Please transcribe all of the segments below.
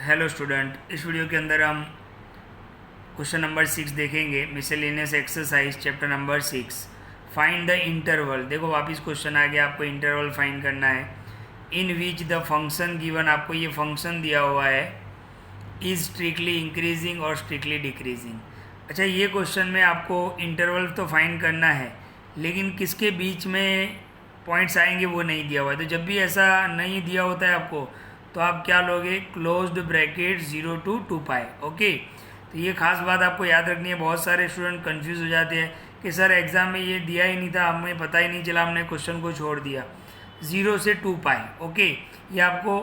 Hello student, इस video के अंदर हम क्वेश्चन नंबर 6 देखेंगे। Miscellaneous exercise chapter number 6, find the interval. देखो वापस क्वेश्चन आ गया, आपको इंटरवल फाइंड करना है इन विच द फंक्शन गिवन। आपको ये फंक्शन दिया हुआ है इज स्ट्रिक्टली इंक्रीजिंग और स्ट्रिक्टली डिक्रीजिंग। अच्छा, ये क्वेश्चन में आपको इंटरवल तो फाइंड करना है, लेकिन किसके बीच में पॉइंट्स आएंगे वो नहीं दिया हुआ है। तो जब भी ऐसा नहीं दिया होता है आपको, तो आप क्या लोगे, क्लोज्ड ब्रैकेट 0 to 2π। ओके, तो ये खास बात आपको याद रखनी है। बहुत सारे स्टूडेंट कंफ्यूज हो जाते हैं कि सर एग्ज़ाम में ये दिया ही नहीं था, हमें पता ही नहीं चला, हमने क्वेश्चन को छोड़ दिया। 0 से 2π, ओके, ये आपको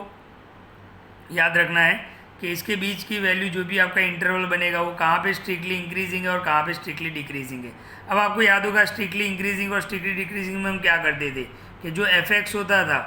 याद रखना है कि इसके बीच की वैल्यू जो भी आपका इंटरवल बनेगा वो कहाँ पे स्ट्रिक्टली इंक्रीजिंग है और कहाँ पे स्ट्रिक्टली डिक्रीजिंग है। अब आपको याद होगा स्ट्रिक्टली इंक्रीजिंग और स्ट्रिक्टली डिक्रीजिंग में हम क्या करते थे कि जो f(x) होता था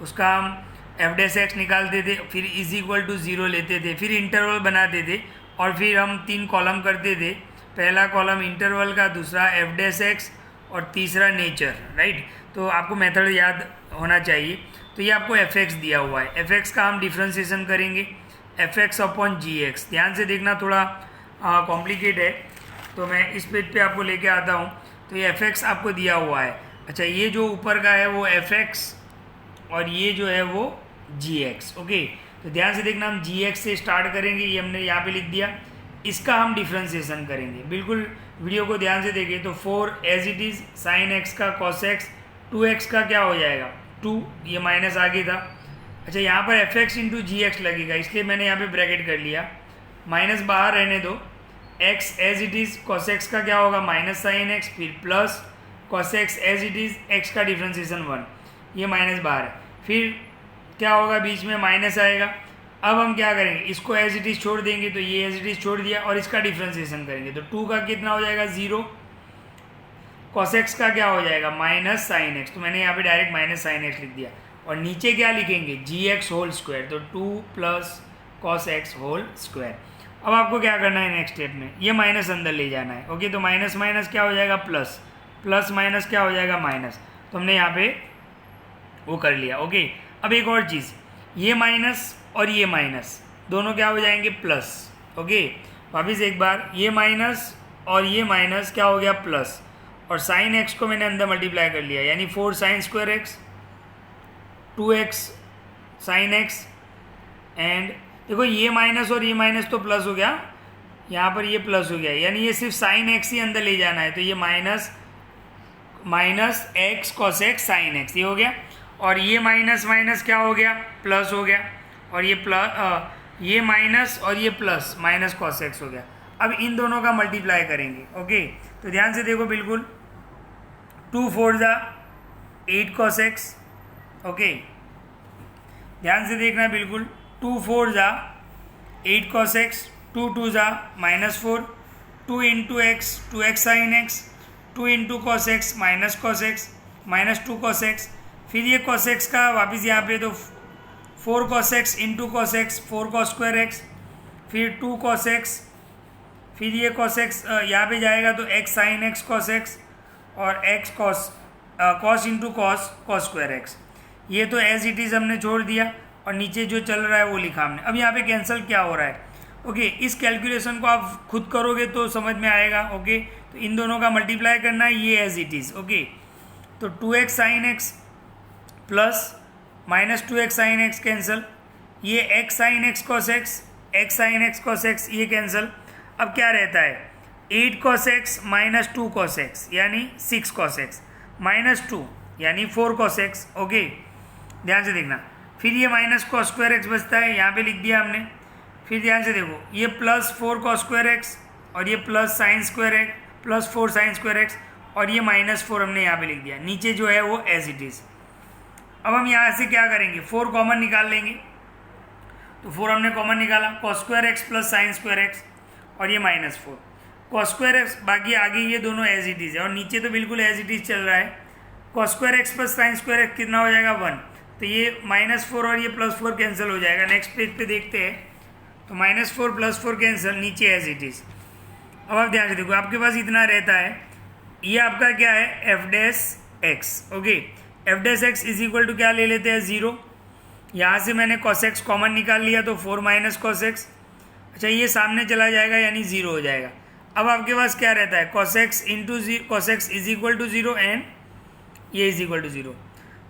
उसका हम f(x) निकालते थे, फिर इज इक्वल टू 0 लेते थे, फिर इंटरवल बनाते थे और फिर हम 3 कॉलम करते थे। पहला कॉलम इंटरवल का, दूसरा f(x) और तीसरा नेचर, राइट। तो आपको मेथड याद होना चाहिए। तो ये आपको f(x) दिया हुआ है, f(x) का हम डिफ्रेंसिएशन करेंगे f(x) अपॉन gx। ध्यान से देखना, थोड़ा कॉम्प्लिकेट है, तो मैं इस पेज पे आपको लेके आता हूँ। तो ये f(x) आपको दिया हुआ है। अच्छा, ये जो ऊपर का है वो f(x) और ये जो है वो gx। ओके, तो ध्यान से देखना, हम gx से स्टार्ट करेंगे, ये हमने यहाँ पे लिख दिया। इसका हम डिफ्रेंसिएशन करेंगे, बिल्कुल वीडियो को ध्यान से देखें। तो 4 as it is sine x का कॉस x, 2x का क्या हो जाएगा 2, ये माइनस आगे था। अच्छा, यहाँ पर f(x) इंटू gx लगेगा, इसलिए मैंने यहाँ पे ब्रैकेट कर लिया, माइनस बाहर रहने दो। x as it is cos x का क्या होगा माइनस साइन x, फिर plus cos x as it is x का डिफ्रेंसिएशन 1, ये माइनस बाहर है, फिर क्या होगा बीच में माइनस आएगा। अब हम क्या करेंगे, इसको एज इट इज़ छोड़ देंगे, तो ये एज इट इज़ छोड़ दिया और इसका डिफ्रेंसिएशन करेंगे। तो 2 का कितना हो जाएगा 0, cos x का क्या हो जाएगा माइनस साइन x, तो मैंने यहाँ पे डायरेक्ट माइनस साइन x लिख दिया। और नीचे क्या लिखेंगे gx होल स्क्वायर, तो 2 plus cos x whole square. अब आपको क्या करना है नेक्स्ट स्टेप में, ये माइनस अंदर ले जाना है। ओके, तो माइनस माइनस क्या हो जाएगा प्लस, प्लस माइनस क्या हो जाएगा माइनस, तो हमने यहाँ पे वो कर लिया। ओके, अब एक और चीज़, ये माइनस और ये माइनस दोनों क्या हो जाएंगे प्लस। ओके, वापिस एक बार, ये माइनस और ये माइनस क्या हो गया प्लस, और साइन x को मैंने अंदर मल्टीप्लाई कर लिया, यानी 4 sine square x, 2x sine x। And देखो ये माइनस और ये माइनस तो प्लस हो गया, यहाँ पर ये प्लस हो गया, यानी ये सिर्फ साइन x ही अंदर ले जाना है। तो ये minus minus x cos x sine x, ये हो गया। और ये माइनस माइनस क्या हो गया प्लस हो गया, और ये प्लस ये माइनस और ये प्लस माइनस cos x हो गया। अब इन दोनों का मल्टीप्लाई करेंगे। ओके, तो ध्यान से देखो, बिल्कुल 2 4 जा 8 cos x। ओके, ध्यान से देखना, बिल्कुल 2 4 जा 8 cos x, 2 2 जा -4, 2 into x 2x sine x, 2 into cos x minus cos x, minus 2 cos x, फिर ये cos x का वापस यहाँ पे, तो 4 cos x into cos x 4 cos square x, फिर 2 cos x, फिर ये cos x यहाँ पे जाएगा तो x sine x cos x और x cos into cos square x। ये तो एज इट इज़ हमने छोड़ दिया और नीचे जो चल रहा है वो लिखा हमने। अब यहाँ पे कैंसिल क्या हो रहा है, ओके, इस कैलकुलेशन को आप खुद करोगे तो समझ में आएगा। ओके, तो इन दोनों का मल्टीप्लाई करना है, ये एज इट इज़। ओके, तो 2x sine x plus minus 2x sine x cancel, ये x sine x cos x, x sine x cos x ये कैंसिल। अब क्या रहता है 8 cos x minus 2 cos x यानी 6 cos x, माइनस 2 यानी 4 cos x। Okay, ध्यान से देखना, फिर ये माइनस cos स्क्वायर x बचता है, यहाँ पे लिख दिया हमने। फिर ध्यान से देखो, ये प्लस 4 cos स्क्वायर x और ये plus sign square x, plus 4 sine square x, और ये माइनस 4 हमने यहाँ पे लिख दिया। नीचे जो है वो एज इट इज़। अब हम यहाँ से क्या करेंगे, 4 कॉमन निकाल लेंगे, तो 4 हमने कॉमन निकाला, cos square x plus sign square x और ये माइनस 4 cos स्क्वायर x, बाकी आगे ये दोनों एज इट इज़ है और नीचे तो बिल्कुल एज इट इज़ चल रहा है। cos square x plus sign square x कितना हो जाएगा 1, तो ये -4 और ये +4 कैंसिल हो जाएगा। नेक्स्ट पेज पे देखते हैं, तो -4 +4 कैंसिल, नीचे एज इट इज़। अब आप ध्यान से देखो, आपके पास इतना रहता है, ये आपका क्या है f(x). Okay, f(x) is equal to क्या ले लेते हैं 0, यहाँ से मैंने cos x कॉमन निकाल लिया तो 4 माइनस cos x। अच्छा, ये सामने चला जाएगा यानी 0 हो जाएगा। अब आपके पास क्या रहता है, cos x is equal to 0 and ये इज इक्वल टू 0।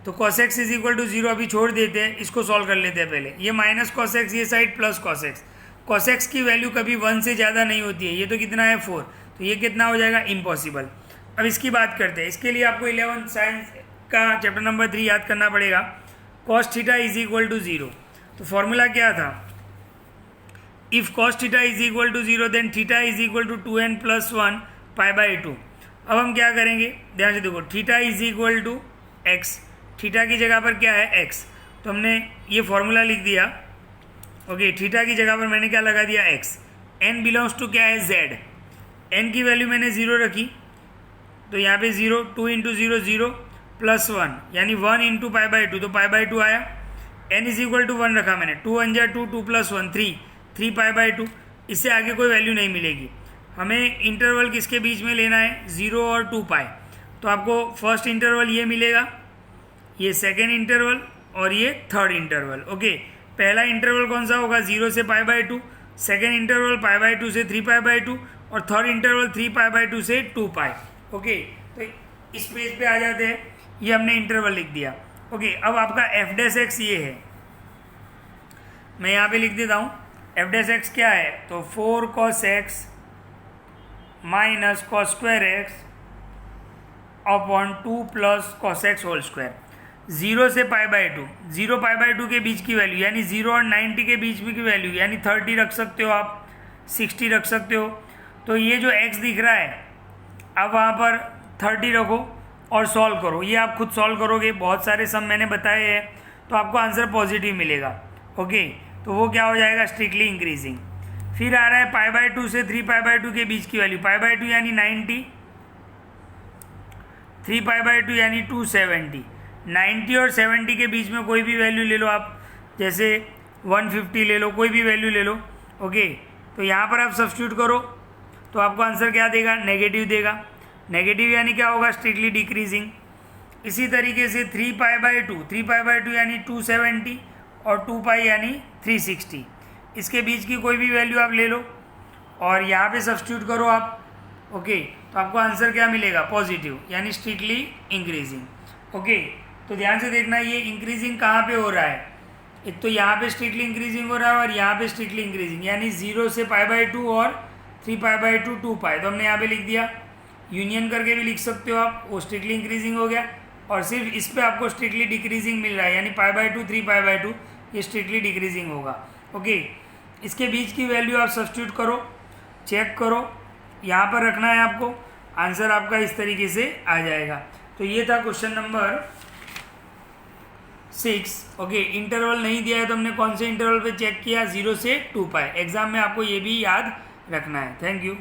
तो cos x is equal to 0 अभी छोड़ देते हैं, इसको सॉल्व कर लेते हैं पहले। ये माइनस cos x, ये side plus cos x। cos x की वैल्यू कभी 1 से ज़्यादा नहीं होती है। ये तो कितना है 4, तो ये कितना हो जाएगा, इम्पॉसिबल। अब इसकी बात करते हैं। इसके लिए आपको 11th साइंस का चैप्टर नंबर 3 याद करना पड़ेगा। cos theta is equal to 0, तो फॉर्मूला क्या था, if cos theta is equal to 0 then theta is equal to 2n plus 1 π/2। अब हम क्या करेंगे, ध्यान से देखो, theta is equal to x, theta की जगह पर क्या है x, तो हमने ये फॉर्मूला लिख दिया। ओके, थीटा की जगह पर मैंने क्या लगा दिया x। n बिलोंग्स टू क्या है z, n की वैल्यू मैंने 0 रखी, तो यहाँ पे 0, 2 इंटू 0 0 प्लस 1 यानी 1 इंटू π/2, तो π/2 आया। n इज इक्वल टू 1 रखा मैंने, 2 1 जा 2, 2 प्लस 1 3 π/2। इससे आगे कोई वैल्यू नहीं मिलेगी। हमें इंटरवल किसके बीच में लेना है, 0 और 2π। तो आपको फर्स्ट इंटरवल ये मिलेगा, ये सेकेंड इंटरवल और ये थर्ड इंटरवल। ओके, पहला इंटरवल कौन सा होगा, 0 से π/2, सेकेंड इंटरवल π/2 से 3π/2 और थर्ड इंटरवल 3π/2 से 2π। ओके, तो इस पेज पे आ जाते हैं, ये हमने इंटरवल लिख दिया। ओके, अब आपका f' ये है, मैं यहाँ पे लिख देता हूँ। f' क्या है, तो 4 cos x minus cos square x upon 2 plus cos x whole square. 0 से π/2, 0 π/2 के बीच की वैल्यू यानी 0 और 90 के बीच में की वैल्यू यानी 30 रख सकते हो आप, 60 रख सकते हो। तो ये जो x दिख रहा है, अब वहाँ पर 30 रखो और सॉल्व करो। ये आप खुद सॉल्व करोगे, बहुत सारे सम मैंने बताए हैं, तो आपको आंसर पॉजिटिव मिलेगा। ओके, तो वो क्या हो जाएगा, स्ट्रिक्टली इंक्रीजिंग। फिर आ रहा है π/2 से 3π/2 के बीच की वैल्यू, π/2 यानी 90, 3π/2 यानी 270। 90 और 70 के बीच में कोई भी वैल्यू ले लो आप, जैसे 150 ले लो, कोई भी वैल्यू ले लो। ओके, तो यहाँ पर आप सब्स्टिट्यूट करो तो आपको आंसर क्या देगा, नेगेटिव देगा। नेगेटिव यानी क्या होगा, स्ट्रिक्टली डिक्रीजिंग। इसी तरीके से 3π/2 यानी 270 और 2π यानी 360, इसके बीच की कोई भी वैल्यू आप ले लो और यहाँ पे सब्स्टिट्यूट करो आप। ओके, तो आपको आंसर क्या मिलेगा, पॉजिटिव यानी स्ट्रिक्टली इंक्रीजिंग। ओके, तो ध्यान से देखना, ये इंक्रीजिंग कहाँ पे हो रहा है, एक तो यहाँ पे स्ट्रिक्टली इंक्रीजिंग हो रहा है और यहाँ पे स्ट्रिक्टली इंक्रीजिंग, यानी 0 से π/2 और 3π/2 2π। तो हमने यहाँ पे लिख दिया, यूनियन करके भी लिख सकते हो आप, वो स्ट्रिक्टली इंक्रीजिंग हो गया। और सिर्फ इस पे आपको स्ट्रिक्टली डिक्रीजिंग मिल रहा है, यानी π/2 3π/2 ये स्ट्रिक्टली डिक्रीजिंग होगा। ओके, इसके बीच की वैल्यू आप सब्स्टिट्यूट करो, चेक करो, यहाँ पर रखना है आपको, आंसर आपका इस तरीके से आ जाएगा। तो ये था क्वेश्चन नंबर 6। ओके, इंटरवल नहीं दिया है तो हमने कौन से इंटरवल पे चेक किया, 0 से 2π। एग्जाम में आपको ये भी याद रखना है। Thank you.